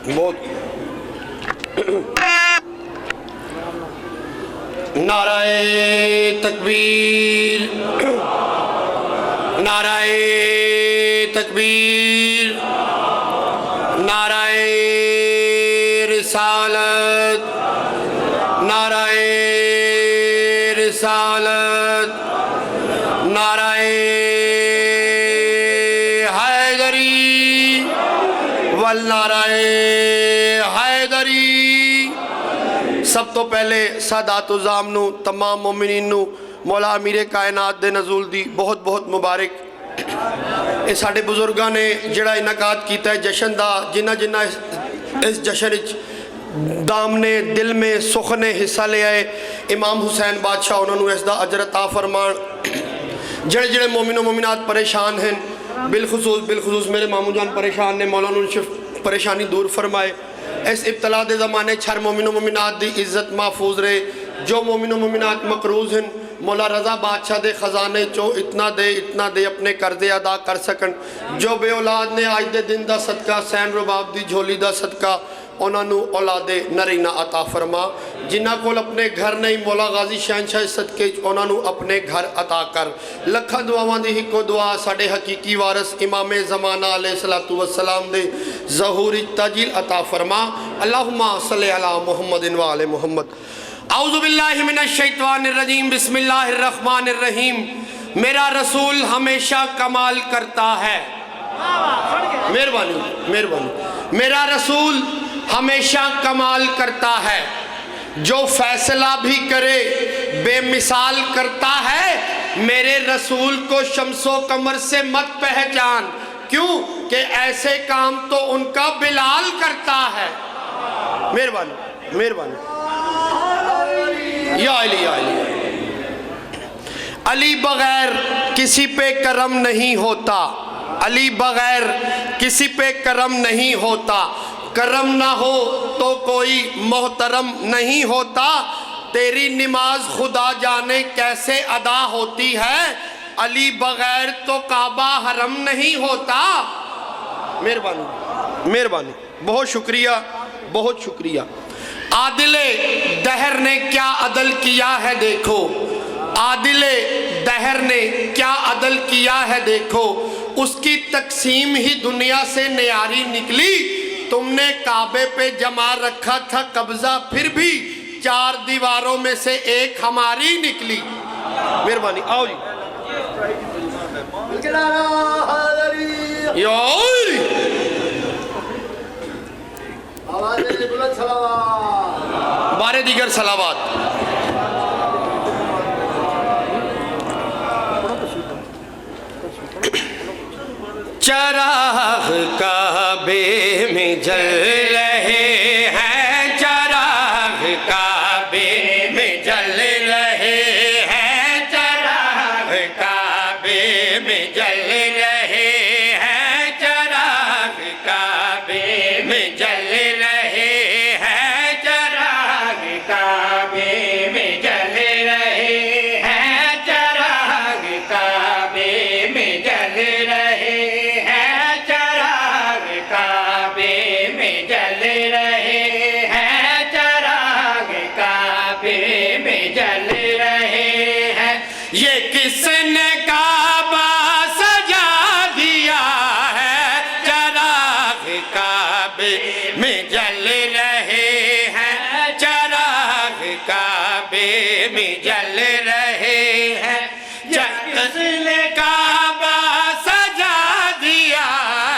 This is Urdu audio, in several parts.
بہت نعرہ تکبیر، نعرہ تکبیر، نعرہ رسالت، نعرہ رسالت، نعرہ حیدری والنعرہ حیدری۔ سب تو پہلے سادات و زامنو تمام مومنین نو مولا امیر کائنات دے نزول دی بہت بہت مبارک۔ اے ساڑے بزرگاں نے جڑا انعقاد کیتا ہے جشن دا، جنہ جنہ اس جشن دامنے دل میں سخنے حصہ لے آئے، امام حسین بادشاہ انہوں نے اس دا اجر عطا فرمان۔ جڑے جڑے مومن و مومنات پریشان ہیں، بالخصوص میرے ماموں جان پریشان نے، مولانا انشف پریشانی دور فرمائے۔ اس ابتلا دے زمانے چھر مومن و مومنات دی عزت محفوظ رہے۔ جو مومن و مومنات مقروض ہیں، مولا رضا بادشاہ دے خزانے چو اتنا دے اپنے قرضے ادا کر سکن۔ جو بے اولاد نے آج دے دن دا صدقہ، سین رباب دی جھولی دا صدقہ، انہوں نے اولاد نرینہ عطا فرما۔ جنہ کول اپنے گھر نہیں، مولا غازی شہنشاہ صدقے انہوں نے اپنے گھر عطا کر۔ لکھاں دعاواں دی ہکو دعا ساڑے حقیقی وارث امام زمانہ علیہ السلام دے ظہور تاجیل عطا فرما۔ اللہم صلی علی محمد و آل محمد۔ اعوذ باللہ من الشیطان الرجیم، بسم اللہ الرحمن الرحیم۔ میرا رسول ہمیشہ کمال کرتا ہے۔ مہربانی مہربانی۔ میرا رسول ہمیشہ کمال کرتا ہے، جو فیصلہ بھی کرے بے مثال کرتا ہے۔ میرے رسول کو شمس و قمر سے مت پہچان، کیوں کہ ایسے کام تو ان کا بلال کرتا ہے۔ مہربانی مہربانی۔ یا علی یا علی۔ علی بغیر کسی پہ کرم نہیں ہوتا، علی بغیر کسی پہ کرم نہیں ہوتا۔ کرم نہ ہو تو کوئی محترم نہیں ہوتا۔ تیری نماز خدا جانے کیسے ادا ہوتی ہے، علی بغیر تو کعبہ حرم نہیں ہوتا۔ مہربانی مہربانی، بہت شکریہ بہت شکریہ۔ عادل دہر نے کیا عدل کیا ہے دیکھو، عادل دہر نے کیا عدل کیا ہے دیکھو۔ اس کی تقسیم ہی دنیا سے نیاری نکلی۔ تم نے کعبے پہ جمع رکھا تھا قبضہ، پھر بھی چار دیواروں میں سے ایک ہماری نکلی۔ مہربانی آؤ جی۔ بارے دیگر صلوات۔ چراغ کعبے میں جل رہے ہیں، چراغ کعبے میں جل رہے ہیں، چراغ کعبے میں جل رہے ہیں، چراغ کعبے میں جل رہے ہیں، چراغ کعبے میں جل رہے ہیں، چراغ کعبے میں جل رہے ہیں، چراغ کعبے میں جل رہے ہیں، چراغ کعبے میں جل رہے ہیں۔ یہ کس نے کعبہ سجا دیا ہے، چراغ کعبے میں جل رہے ہیں، چراغ کعبے میں جل رہے ہیں۔ کس نے کعبہ سجا دیا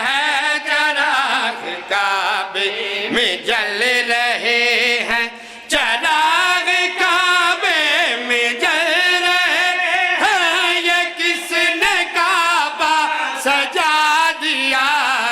ہے، چراغ کعبے میں جل رہے ہیں، چراغ کعبے میں جل رہے ہیں۔ یہ کس نے کعبہ سجا دیا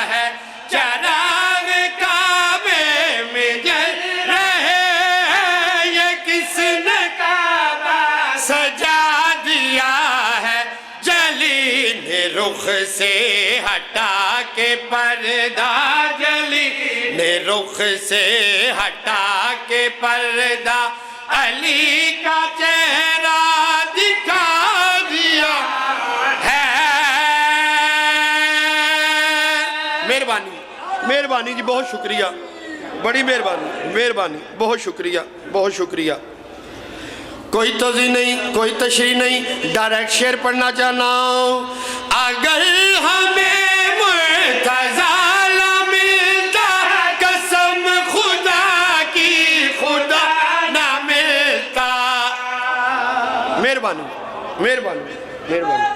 ہے، چراغ کعبے میں جل رہے ہیں۔ یہ کس نے کعبہ سجا دیا ہے، جلی نے رخ سے ہٹا کے پردہ، جلی نے رخ سے ہٹا کے پردہ، علی کا چہرہ دکھا دیا ہے۔ مہربانی مہربانی جی، بہت شکریہ بڑی مہربانی مہربانی، بہت شکریہ بہت شکریہ۔ کوئی توضیح نہیں، کوئی تشریح نہیں، ڈائریکٹ شعر پڑھنا چاہنا ہوں۔ اگر ہمیں مرتضیٰ نہ ملتا، قسم خدا کی خدا نہ ملتا۔ مہربانی مہربانی مہربانی۔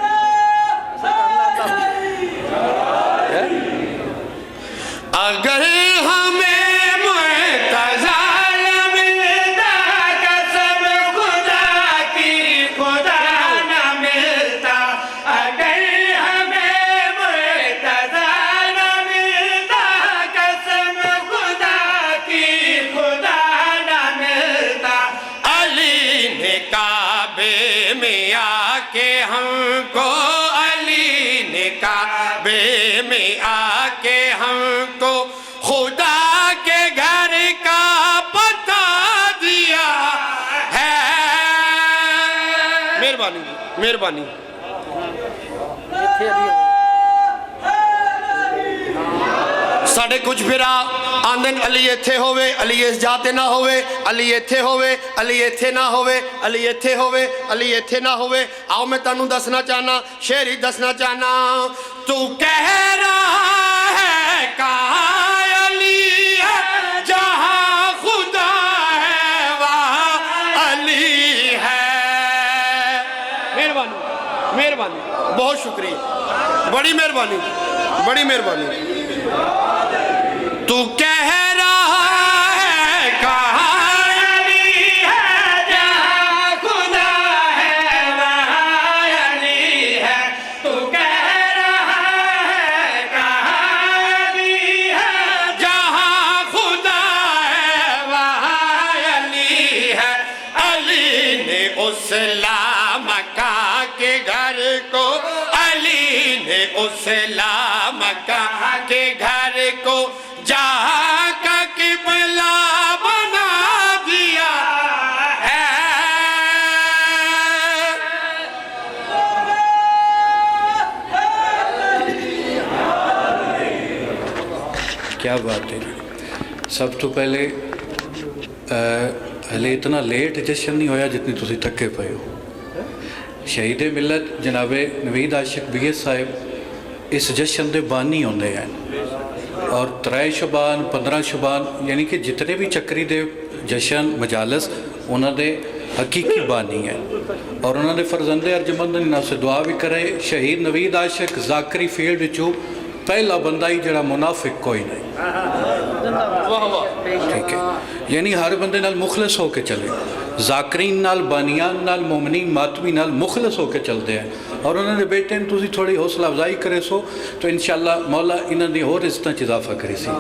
اگر ہمیں مرتضیٰ نہ ملتا، قسم خدا کی خدا نہ ملتا۔ اگر ہمیں مرتضیٰ نہ ملتا، قسم خدا کی خدا نہ ملتا۔ علی نے کعبے میں آ کے ہم کو، علی نے کعبے میں آ کے ہم کو خدا کے گھر کا پتہ دیا ہے۔ مہربانی مہربانی۔ ساڑھے کچھ پھرا آندن علی ایتھے ہوئے، علی اس جاتے نہ ہوئے، علی ایتھے ہوئے، علی ایتھے نہ ہوئے، علی ایتھے ہوئے، علی ایتھے نہ ہوئے۔ آؤ میں تانوں دسنا چاہنا، شعر ہی دسنا چاہنا۔ تو کہہ رہا ہے کہاں علی ہے، جہاں خدا ہے وہاں علی ہے۔ مہربانی مہربانی، بہت شکریہ، بڑی مہربانی بڑی مہربانی۔ تو کہہ رہا ہے کہاں علی ہے، جہاں خدا ہے وہاں علی ہے۔ تو کہہ رہا ہے کہاں علی ہے، جہاں خدا ہے وہاں علی ہے۔ علی نے اس لامکہ کے گھر کو، علی نے اس لامکہ کے گھر کو جہاں کا قبلہ بنا دیا ہے۔ کیا بات ہے۔ سب تو پہلے ہلے اتنا لیٹ جشن نہیں ہویا جتنی تسی تھکے پئے ہو۔ شہید ملت جناب نوید عاشق بی ایس صاحب اس جشن دے بانی ہوندے ہیں، اور 3 شبان 15 شبان یعنی کہ جتنے بھی چکری دے جشن مجالس انہوں دے حقیقی بانی ہیں، اور انہوں نے فرزند ارجمند انہوں سے دعا بھی کرے۔ شہید نوید عاشق ذاکری فیلڈ چو پہلا بندہ ہی جڑا منافق کوئی نہیں، ٹھیک ہے، یعنی ہر بندے نال مخلص ہو کے چلے، ذاکرین نال بانیان نال مومنین ماتمی نال مخلص ہو کے چلتے ہیں۔ اور انہوں نے بیٹے تسی تھوڑی حوصلہ افزائی کرے سو تو انشاءاللہ مولا انہوں نے اور عزتاں چ اضافہ کرے سی۔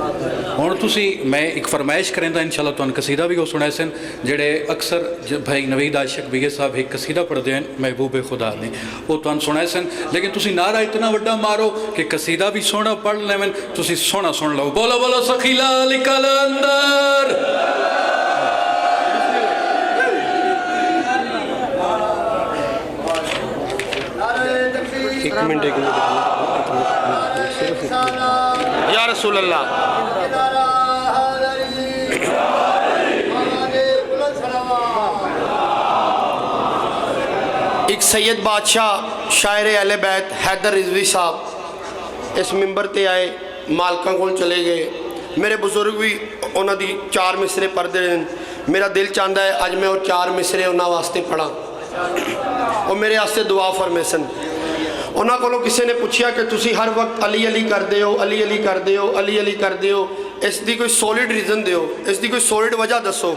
ہن تسی میں ایک فرمائش کریں دا انشاءاللہ تو ان قصیدہ بھی ہو سنائے سن، جڑے اکثر بھائی نوید عاشق بی صاحب ایک قصیدہ پڑھ دیں محبوب خدا نے، وہ تو ان سنائے سن، لیکن تسی نعرہ اتنا وڈا مارو کہ قصیدہ بھی سونا پڑھ لیں، تسی سونا سن لو۔ بولو بولو سخیلا لکل اندر۔ ایک منٹ یا رسول اللہ۔ ایک سید بادشاہ شاعر اہل بیت حیدر رضوی صاحب اس ممبر تے آئے، مالکاں کول چلے گئے، میرے بزرگ بھی انہوں دی 4 مصرے پڑھتے ہیں۔ میرا دل چاہتا ہے اج میں وہ 4 مصرے انہوں واسطے پڑھا، اور میرے واسطے دعا فرمائے سن۔ انہوں کو کسی نے پوچھا کہ تسی ہر وقت علی علی کر دے ہو، علی علی کر دے ہو، علی علی کر دے ہو، اس دی کوئی سولڈ ریزن دے ہو، اس دی کوئی سولڈ وجہ دسو۔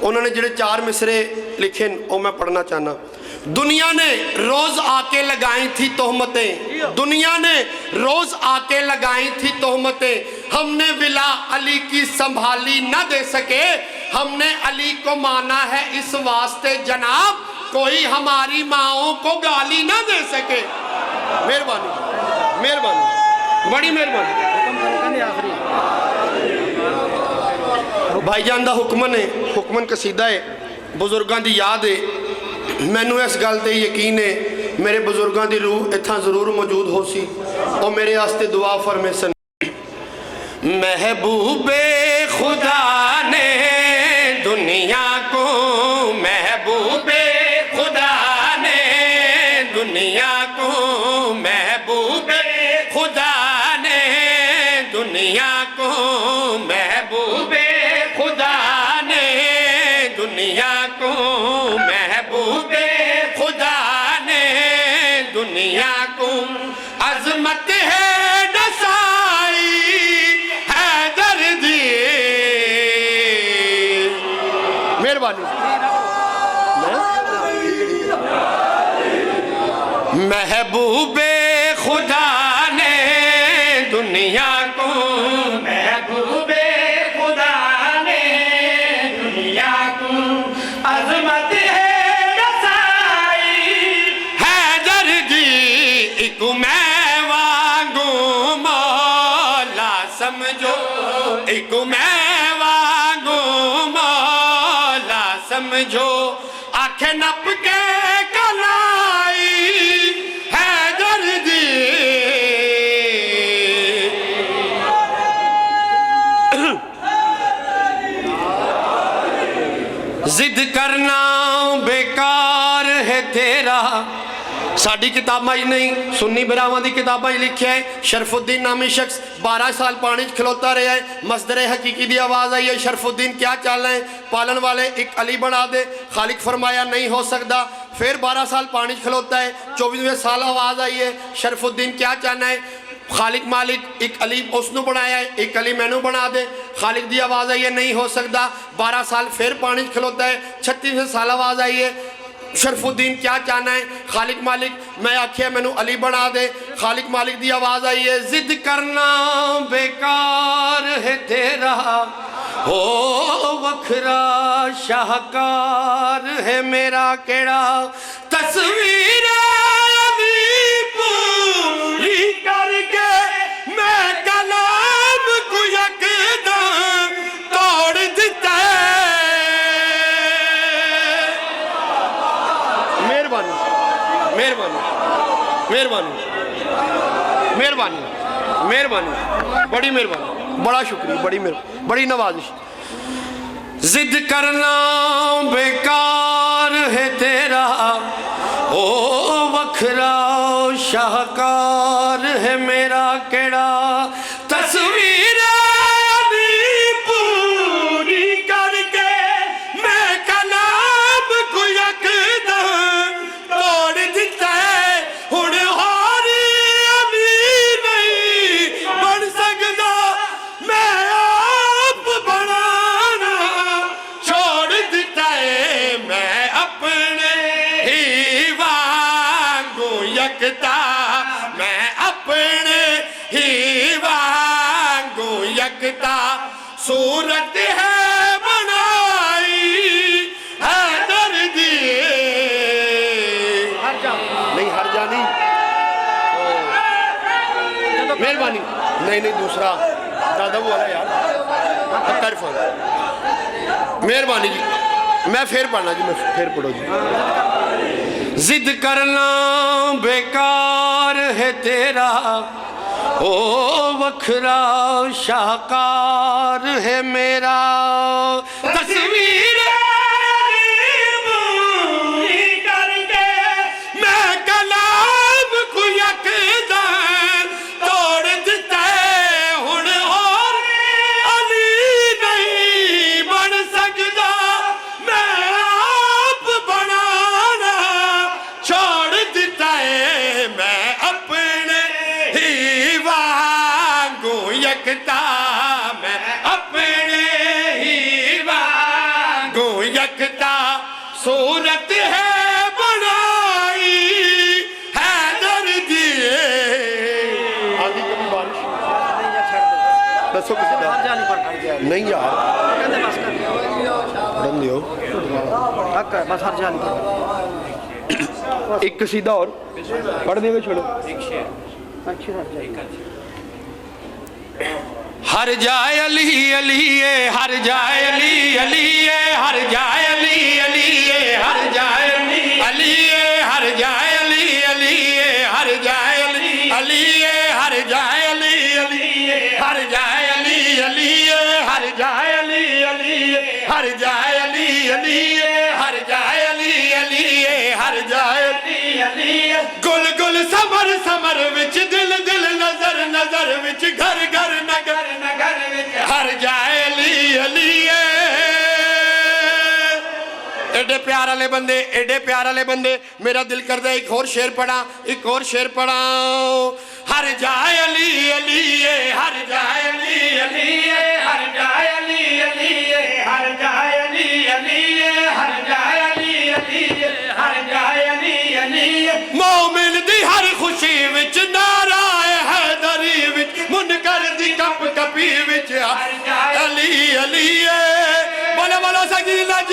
انہوں نے جڑے 4 مصرے لکھے وہ میں پڑھنا چاہنا۔ دنیا نے روز آ کے لگائیں تھی تہمتیں، دنیا نے روز آ کے لگائیں تھی تہمتیں، ہم نے ولا علی کی سنبھالی نہ دے سکے، ہم نے علی کو مانا ہے اس واسطے جناب، کوئی ہماری ماؤں کو گالی نہ دے سکے۔ مہربانی مہربانی بڑی مہربانی۔ بھائی جان دا حکمن ہے، حکمن قصیدہ ہے، بزرگان دی یاد ہے۔ میں نو اس گل تے یقین ہے میرے بزرگان دی روح اتھاں ضرور موجود ہو سی، اور میرے واسطے دعا فرمائے سن۔ محبوب خدا مہربانی محبوب خدا نے دنیا کو محبوب خدا نے دنیا کو عظمت ہے دسائی حیدر دی ایک میں وانگو مولا سمجھو ایک میں وانگو مولا سمجھو آنکھیں نپ کے کلائی حیدر دی ضد کرنا بیکار ہے تیرا ساڑھی کتابہ ہی نہیں سنی براوان دی کتابہ ہی لکھے ہیں شرف الدین نامی شخص 12 سال پانی کھلوتا رہے ہیں مصدر حقیقی دی آواز آئی ہے شرف الدین کیا چال رہے ہیں پالن والے ایک علی بنا دے خالق فرمایا نہیں ہو سکتا پھر 12 سال پانی کھلوتا ہے 24ویں سال آواز آئی ہے شرف الدین کیا چاہنا ہے خالق مالک ایک علی اس نو بنایا ہے ایک علی میں نو بنا دے خالق دی آواز آئی ہے نہیں ہو سکتا 12 سال پھر پانی کھلوتا ہے 36ویں سال آواز آئی ہے شرف الدین کیا چاہنا ہے خالق مالک میں آکھیا میں نو علی بنا دے خالق مالک دی آواز آئی ہے ضد کرنا بیکار ہے تیرا ہو وکھرا شاہکار ہے میرا کیڑا تصویر علی پوری کر کے میں کلام کو یکدم توڑ دیتا ہے مہربانی مہربانی مہربانی مہربانی مہربانی بڑی مہربانی بڑا شکریہ بڑی نوازش ضد کرنا بیکار ہے تیرا او وکھرا شاہکار ہے میرا کیڑا تصویر علی پوری کر کے میں کلام کو یکدم توڑ دیتا ہے ہن ہور علی نہیں بن سکتا میں آپ بنانا چھوڑ دیتا ہے میں اپنے ہی وانگو یکتا میں اپنے ہی وانگو یکتا صورت ہے بنائی حیدر دی نہیں ہر جانی مہربانی نہیں دوسرا دادا وہ والا یار عرفان مہربانی جی میں پھر پڑھنا جی میں پھر پڑھو جی ضد کرنا بیکار ہے تیرا او وکھرا شاہکار ہے میرا تصویر علی پوری کر کے میں کلام کو یکدم توڑ دیتا ہے ہن اور علی نہیں بن سکتا میں آپ بنانا چھوڑ دیتا ہے میں اپنے ہی وانگو یکتا میں اپنے ہی وانگو یکتا صورت ہے بنائی حیدر دی آدھی کبھی بارش دسو کسی دا نہیں یار پڑھن دیو ایک قصیدہ اور پڑھ دیں گے چھوڑو ہر جائے علی علی ہر جائے علی علی ہر جائے علی علی ہر جائے علی ہر جائے علی علی ہر جائے علی علی ہر جائے علی علی ہر جائے علی علی ہر جائے علی علی ہر جائے علی علی ہر جائے علی علی ہر جائے علی علی گل گل سمر سمر وچ دل دل نظر نظر وچ گھر گھر نگر نگر وچ ہر جائے علی علی ایڈے پیار والے بندے ایڈے پیار والے بندے میرا دل کرتا ہے ایک اور شعر پڑھا ایک اور شعر پڑھا ہر جائے علی علی ہر جائے علی علی ہر جائے علی علی ہر جائے علی علی جی نہ